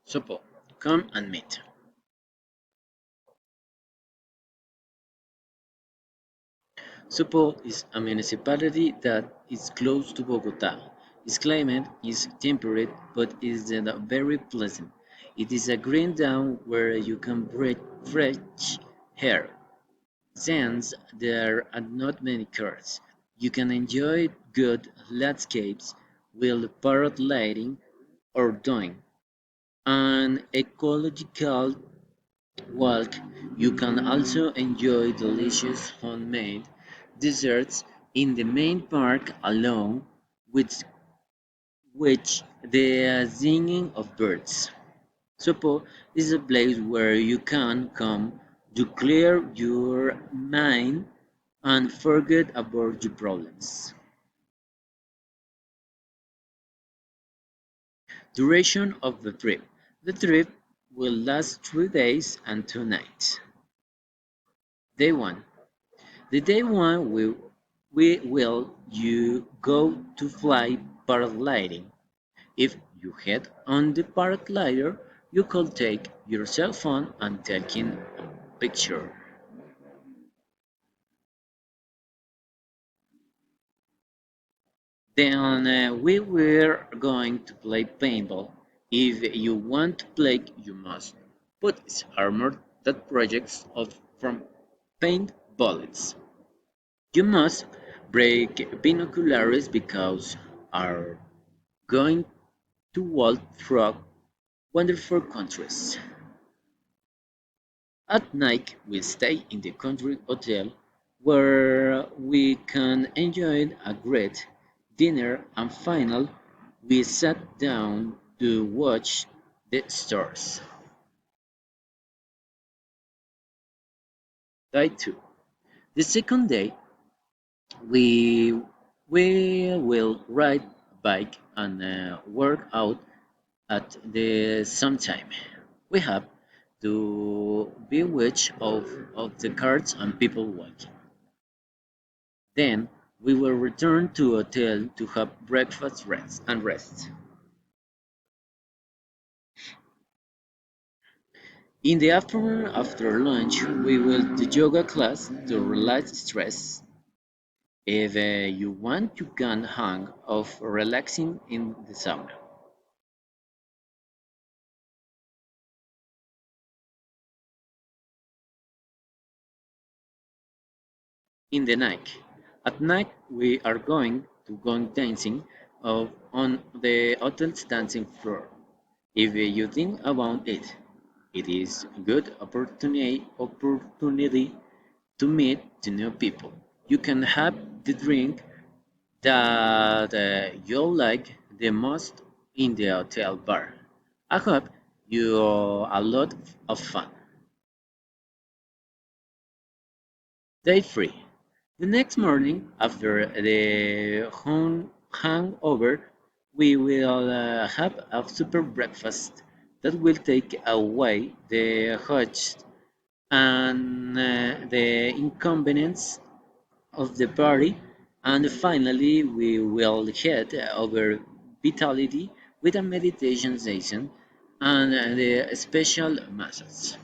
Sopo, come and meet. Sopo is a municipality that is close to Bogota. Its climate is temperate but is very pleasant. It is a green town where you can breathe fresh air. Since there are not many cars, you can enjoy good landscapes while paragliding or doing an ecological walk. You can also enjoy delicious homemade desserts in the main park along with which the singing of birds. Supo is a place where you can come to clear your mind and forget about your problems. Duration of the trip. The trip will last 3 days and 2 nights. Day 1. The day 1 we will you go to fly paragliding. If you head on the paraglider, you could take your cell phone and taking a picture. Then we were going to play paintball. If you want to play, you must put armor that projects off from paint bullets. You must break binoculars because are going to walk through wonderful countries. At night, we stay in the country hotel where we can enjoy a great dinner and finally we sat down to watch the stars. Day 2. The second day, we we will ride a bike and work out at the same time. We have to bewitch of the carts and people walking. Then we will return to hotel to have breakfast rest and rest. In the afternoon after lunch we will do yoga class to relax stress. If you want you can hang off relaxing in the sauna. In the night. At night we are going to go dancing on the hotel's dancing floor. If you think about it, it is a good opportunity to meet the new people. You can have the drink that you like the most in the hotel bar. I hope you a lot of fun. Day 3. The next morning, after the hangover, we will have a super breakfast that will take away the hush and the inconvenience of the party. And finally, we will head over Vitality with a meditation session and the special massage.